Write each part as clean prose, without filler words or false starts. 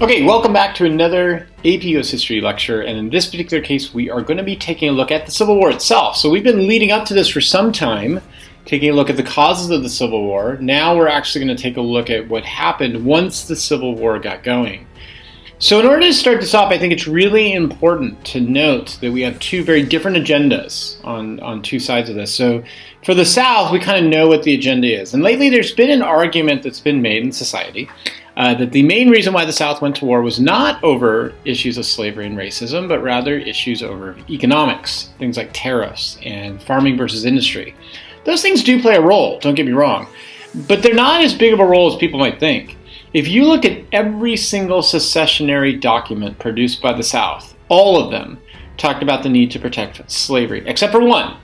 Okay, welcome back to another APUSH History Lecture, and in this particular case we are going to be taking a look at the Civil War itself. So we've been leading up to this for some time, taking a look at the causes of the Civil War. Now we're actually going to take a look at what happened once the Civil War got going. So in order to start this off, I think it's really important to note that we have two very different agendas on two sides of this. So for the South, we kind of know what the agenda is. And lately there's been an argument that's been made in society that the main reason why the South went to war was not over issues of slavery and racism, but rather issues over economics, things like tariffs and farming versus industry. Those things do play a role, don't get me wrong, but they're not as big of a role as people might think. If you look at every single secessionary document produced by the South, all of them talked about the need to protect slavery, except for one.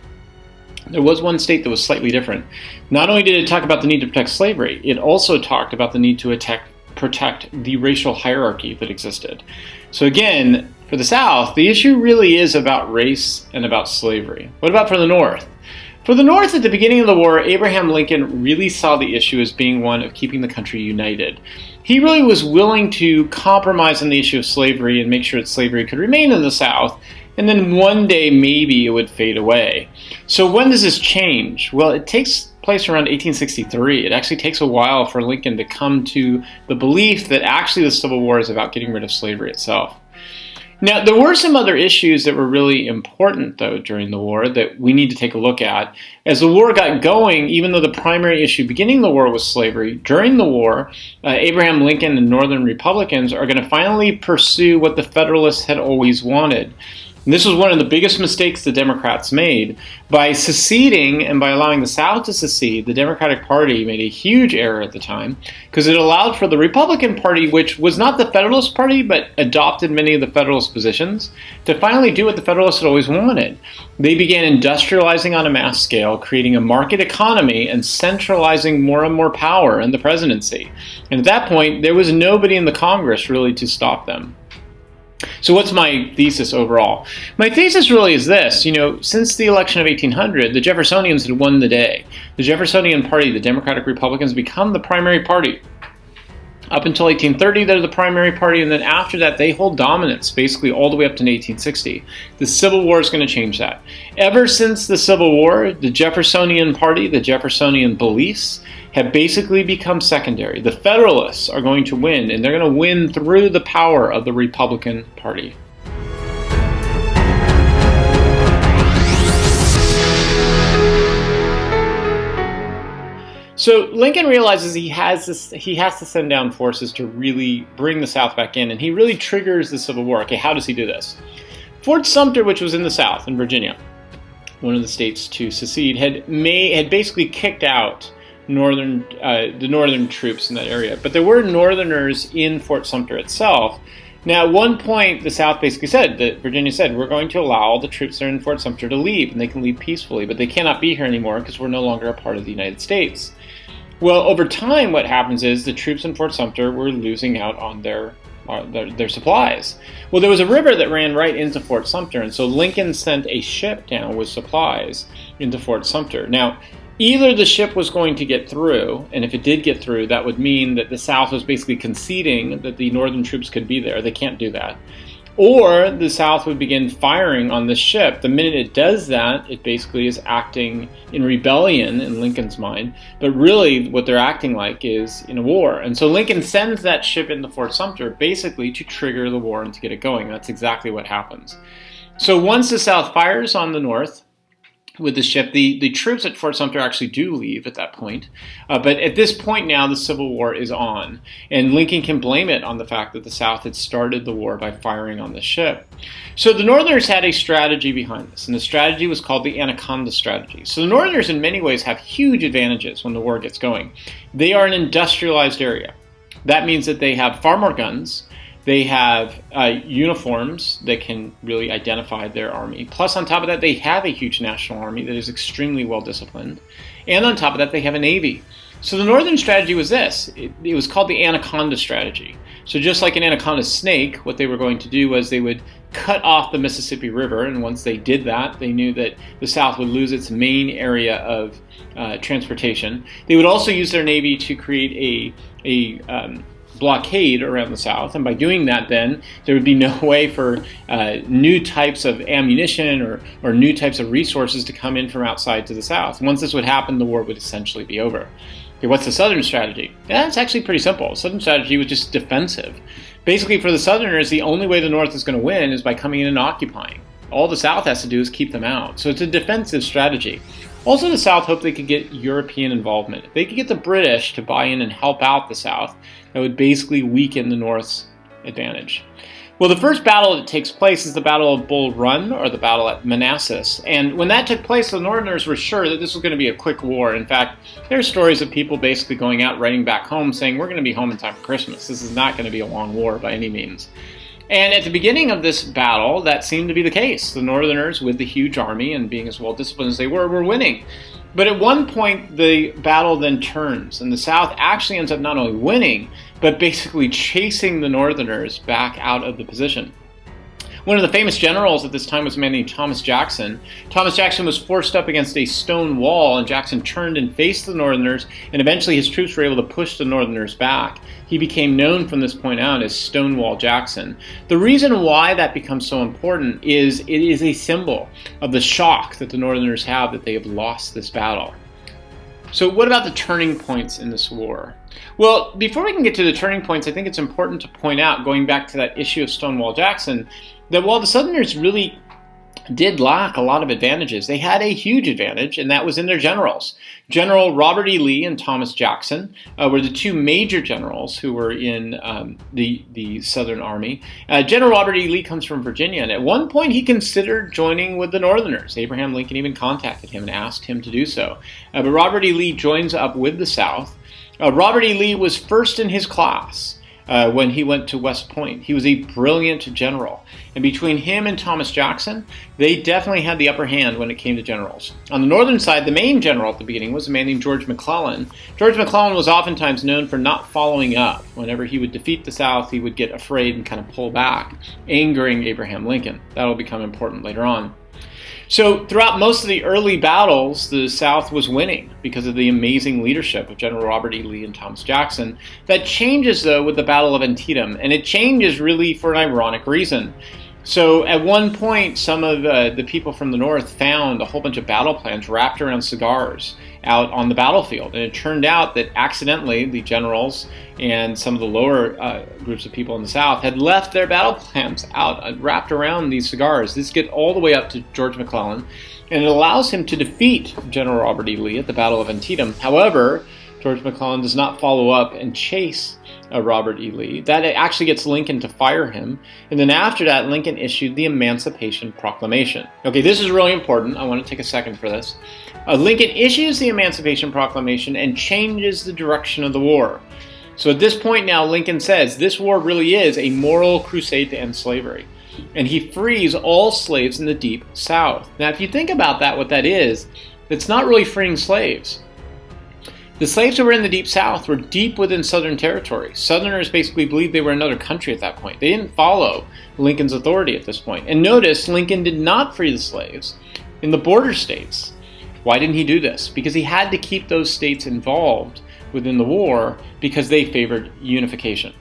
There was one state that was slightly different. Not only did it talk about the need to protect slavery, it also talked about the need to protect the racial hierarchy that existed. So again, for the South, the issue really is about race and about slavery. What about for the North? For the North, at the beginning of the war, Abraham Lincoln really saw the issue as being one of keeping the country united. He really was willing to compromise on the issue of slavery and make sure that slavery could remain in the South, and then one day maybe it would fade away. So when does this change? Well, it takes place around 1863. It actually takes a while for Lincoln to come to the belief that actually the Civil War is about getting rid of slavery itself. Now, there were some other issues that were really important, though, during the war that we need to take a look at. As the war got going, even though the primary issue beginning the war was slavery, during the war, Abraham Lincoln and Northern Republicans are going to finally pursue what the Federalists had always wanted. And this was one of the biggest mistakes the Democrats made. By seceding and by allowing the South to secede, the Democratic Party made a huge error at the time because it allowed for the Republican Party, which was not the Federalist Party but adopted many of the Federalist positions, to finally do what the Federalists had always wanted. They began industrializing on a mass scale, creating a market economy and centralizing more and more power in the presidency. And at that point, there was nobody in the Congress really to stop them. So what's my thesis overall? My thesis really is this. Since the election of 1800, the Jeffersonians had won the day. The Jeffersonian Party, the Democratic Republicans, become the primary party. Up until 1830, they're the primary party, and then after that, they hold dominance, basically all the way up to 1860. The Civil War is going to change that. Ever since the Civil War, the Jeffersonian Party, the Jeffersonian beliefs, have basically become secondary. The Federalists are going to win, and they're going to win through the power of the Republican Party. So Lincoln realizes he has to send down forces to really bring the South back in, and he really triggers the Civil War. Okay, how does he do this? Fort Sumter, which was in the South, in Virginia, one of the states to secede, had basically kicked out the northern troops in that area. But there were Northerners in Fort Sumter itself. Now, at one point, the South basically said, that Virginia said, we're going to allow all the troops that are in Fort Sumter to leave, and they can leave peacefully, but they cannot be here anymore because we're no longer a part of the United States. Well, over time, what happens is the troops in Fort Sumter were losing out on their supplies. Well, there was a river that ran right into Fort Sumter, and so Lincoln sent a ship down with supplies into Fort Sumter. Now, either the ship was going to get through, and if it did get through, that would mean that the South was basically conceding that the Northern troops could be there. They can't do that. Or the South would begin firing on the ship. The minute it does that, it basically is acting in rebellion in Lincoln's mind. But really, what they're acting like is in a war. And so Lincoln sends that ship into Fort Sumter basically to trigger the war and to get it going. That's exactly what happens. So once the South fires on the North with the ship, the troops at Fort Sumter actually do leave at that point. But at this point now, the Civil War is on. And Lincoln can blame it on the fact that the South had started the war by firing on the ship. So the Northerners had a strategy behind this, and the strategy was called the Anaconda Strategy. So the Northerners in many ways have huge advantages when the war gets going. They are an industrialized area. That means that they have far more guns. They have uniforms that can really identify their army. Plus, on top of that, they have a huge national army that is extremely well disciplined. And on top of that, they have a navy. So the Northern strategy was this. It was called the Anaconda Strategy. So just like an anaconda snake, what they were going to do was they would cut off the Mississippi River. And once they did that, they knew that the South would lose its main area of transportation. They would also use their navy to create a blockade around the South, and by doing that then there would be no way for new types of ammunition or new types of resources to come in from outside to the South. Once this would happen, the war would essentially be over. Okay, what's the Southern strategy? Yeah, it's actually pretty simple. Southern strategy was just defensive. Basically, for the Southerners, the only way the North is going to win is by coming in and occupying. All the South has to do is keep them out. So it's a defensive strategy. Also, the South hoped they could get European involvement. If they could get the British to buy in and help out the South, that would basically weaken the North's advantage. Well, the first battle that takes place is the Battle of Bull Run, or the Battle at Manassas. And when that took place, the Northerners were sure that this was going to be a quick war. In fact, there are stories of people basically going out, writing back home, saying, we're going to be home in time for Christmas. This is not going to be a long war by any means. And at the beginning of this battle, that seemed to be the case. The Northerners, with the huge army and being as well disciplined as they were winning. But at one point, the battle then turns, and the South actually ends up not only winning, but basically chasing the Northerners back out of the position. One of the famous generals at this time was a man named Thomas Jackson. Thomas Jackson was forced up against a stone wall, and Jackson turned and faced the Northerners, and eventually his troops were able to push the Northerners back. He became known from this point out as Stonewall Jackson. The reason why that becomes so important is it is a symbol of the shock that the Northerners have that they have lost this battle. So what about the turning points in this war? Well, before we can get to the turning points, I think it's important to point out, going back to that issue of Stonewall Jackson, that while the Southerners really did lack a lot of advantages, they had a huge advantage, and that was in their generals. General Robert E. Lee and Thomas Jackson were the two major generals who were in the Southern Army. General Robert E. Lee comes from Virginia, and at one point he considered joining with the Northerners. Abraham Lincoln even contacted him and asked him to do so. But Robert E. Lee joins up with the South. Robert E. Lee was first in his class when he went to West Point. He was a brilliant general. And between him and Thomas Jackson, they definitely had the upper hand when it came to generals. On the northern side, the main general at the beginning was a man named George McClellan. George McClellan was oftentimes known for not following up. Whenever he would defeat the South, he would get afraid and kind of pull back, angering Abraham Lincoln. That will become important later on. So throughout most of the early battles, the South was winning because of the amazing leadership of General Robert E. Lee and Thomas Jackson. That changes, though, with the Battle of Antietam, and it changes really for an ironic reason. So at one point, some of the people from the North found a whole bunch of battle plans wrapped around cigars out on the battlefield. And it turned out that accidentally the generals and some of the lower groups of people in the South had left their battle plans out wrapped around these cigars. This gets all the way up to George McClellan, and it allows him to defeat General Robert E. Lee at the Battle of Antietam. However, George McClellan does not follow up and chase Robert E. Lee. That actually gets Lincoln to fire him. And then after that, Lincoln issued the Emancipation Proclamation. Okay, this is really important. I want to take a second for this. Lincoln issues the Emancipation Proclamation and changes the direction of the war. So at this point now, Lincoln says this war really is a moral crusade to end slavery. And he frees all slaves in the Deep South. Now, if you think about that, what that is, it's not really freeing slaves. The slaves who were in the Deep South were deep within Southern territory. Southerners basically believed they were another country at that point. They didn't follow Lincoln's authority at this point. And notice, Lincoln did not free the slaves in the border states. Why didn't he do this? Because he had to keep those states involved within the war because they favored unification.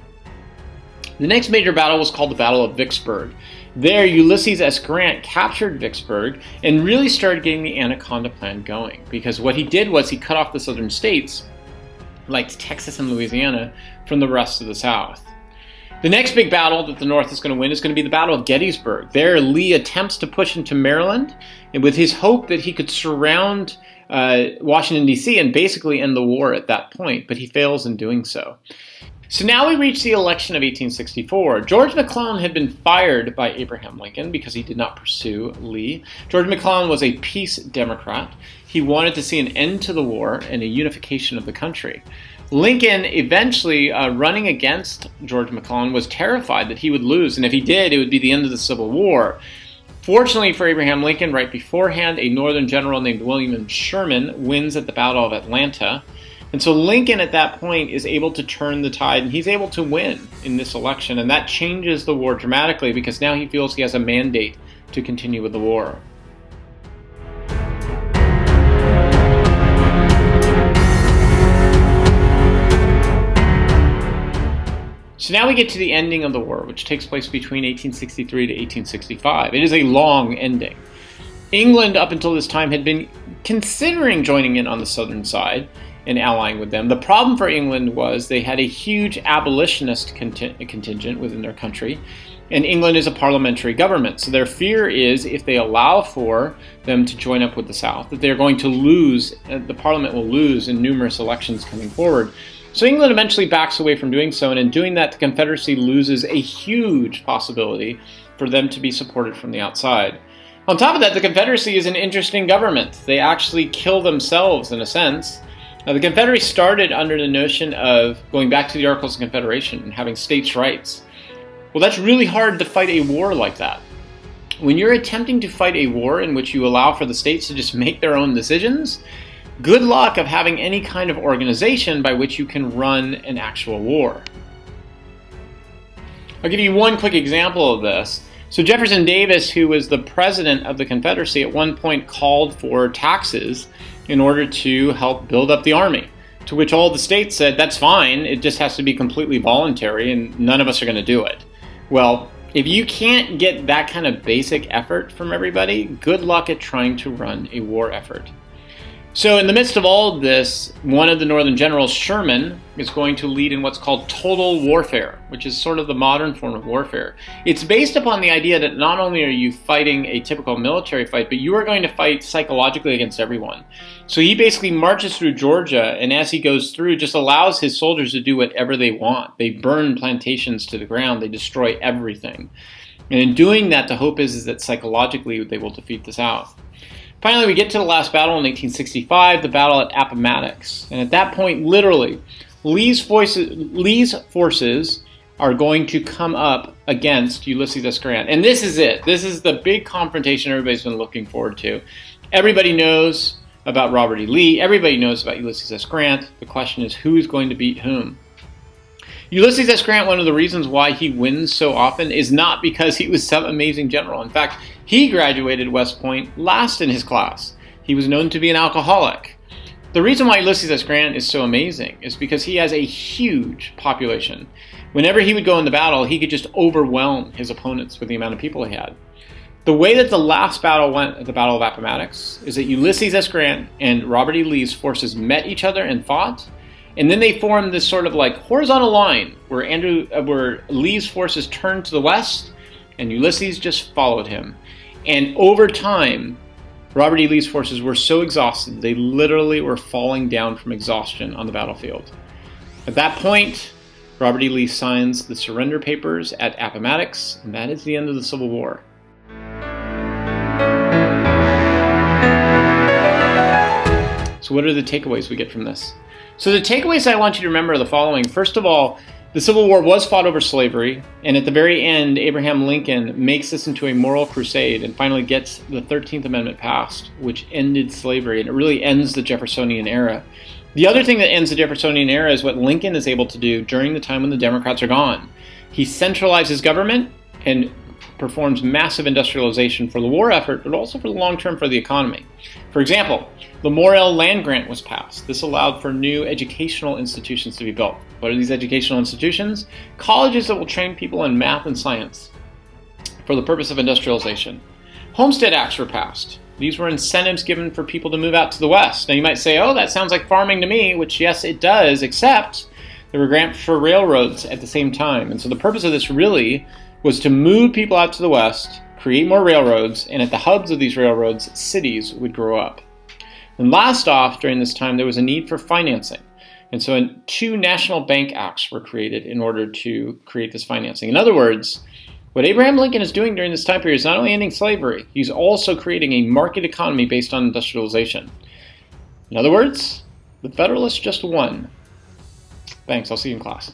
The next major battle was called the Battle of Vicksburg. There, Ulysses S. Grant captured Vicksburg and really started getting the Anaconda Plan going, because what he did was he cut off the southern states, like Texas and Louisiana, from the rest of the South. The next big battle that the North is going to win is going to be the Battle of Gettysburg. There, Lee attempts to push into Maryland, and with his hope that he could surround Washington, D.C. and basically end the war at that point, but he fails in doing so. So now we reach the election of 1864. George McClellan had been fired by Abraham Lincoln because he did not pursue Lee. George McClellan was a peace Democrat. He wanted to see an end to the war and a unification of the country. Lincoln, eventually running against George McClellan, was terrified that he would lose, and if he did, it would be the end of the Civil War. Fortunately for Abraham Lincoln, right beforehand, a Northern general named William Sherman wins at the Battle of Atlanta. And so Lincoln at that point is able to turn the tide, and he's able to win in this election. And that changes the war dramatically because now he feels he has a mandate to continue with the war. So now we get to the ending of the war, which takes place between 1863 to 1865. It is a long ending. England, up until this time, had been considering joining in on the southern side and allying with them. The problem for England was they had a huge abolitionist contingent within their country, and England is a parliamentary government. So their fear is if they allow for them to join up with the South, that they're going to lose, the parliament will lose in numerous elections coming forward. So England eventually backs away from doing so, and in doing that, the Confederacy loses a huge possibility for them to be supported from the outside. On top of that, the Confederacy is an interesting government. They actually kill themselves in a sense. Now, the Confederacy started under the notion of going back to the Articles of Confederation and having states' rights. Well, that's really hard to fight a war like that. When you're attempting to fight a war in which you allow for the states to just make their own decisions, good luck of having any kind of organization by which you can run an actual war. I'll give you one quick example of this. So Jefferson Davis, who was the president of the Confederacy, at one point called for taxes in order to help build up the army, to which all the states said, that's fine, it just has to be completely voluntary and none of us are going to do it. Well, if you can't get that kind of basic effort from everybody, good luck at trying to run a war effort. So in the midst of all of this, one of the Northern generals, Sherman, is going to lead in what's called total warfare, which is sort of the modern form of warfare. It's based upon the idea that not only are you fighting a typical military fight, but you are going to fight psychologically against everyone. So he basically marches through Georgia, and as he goes through, just allows his soldiers to do whatever they want. They burn plantations to the ground. They destroy everything. And in doing that, the hope is that psychologically they will defeat the South. Finally, we get to the last battle in 1865, the Battle at Appomattox. And at that point, literally, Lee's forces are going to come up against Ulysses S. Grant. And this is it. This is the big confrontation everybody's been looking forward to. Everybody knows about Robert E. Lee. Everybody knows about Ulysses S. Grant. The question is, who's going to beat whom? Ulysses S. Grant, one of the reasons why he wins so often is not because he was some amazing general. In fact, he graduated West Point last in his class. He was known to be an alcoholic. The reason why Ulysses S. Grant is so amazing is because he has a huge population. Whenever he would go into battle, he could just overwhelm his opponents with the amount of people he had. The way that the last battle went at the Battle of Appomattox is that Ulysses S. Grant and Robert E. Lee's forces met each other and fought. And then they formed this sort of like horizontal line where Lee's forces turned to the west and Ulysses just followed him. And over time, Robert E. Lee's forces were so exhausted, they literally were falling down from exhaustion on the battlefield. At that point, Robert E. Lee signs the surrender papers at Appomattox, and that is the end of the Civil War. So what are the takeaways we get from this? So the takeaways I want you to remember are the following. First of all, the Civil War was fought over slavery, and at the very end, Abraham Lincoln makes this into a moral crusade and finally gets the 13th Amendment passed, which ended slavery, and it really ends the Jeffersonian era. The other thing that ends the Jeffersonian era is what Lincoln is able to do during the time when the Democrats are gone. He centralizes government and performs massive industrialization for the war effort, but also for the long term for the economy. For example, the Morrill Land Grant was passed. This allowed for new educational institutions to be built. What are these educational institutions? Colleges that will train people in math and science for the purpose of industrialization. Homestead Acts were passed. These were incentives given for people to move out to the West. Now you might say, oh, that sounds like farming to me, which yes, it does, except there were grants for railroads at the same time. And so the purpose of this really was to move people out to the West, create more railroads, and at the hubs of these railroads, cities would grow up. And last off, during this time, there was a need for financing. And so 2 national bank acts were created in order to create this financing. In other words, what Abraham Lincoln is doing during this time period is not only ending slavery, he's also creating a market economy based on industrialization. In other words, the Federalists just won. Thanks, I'll see you in class.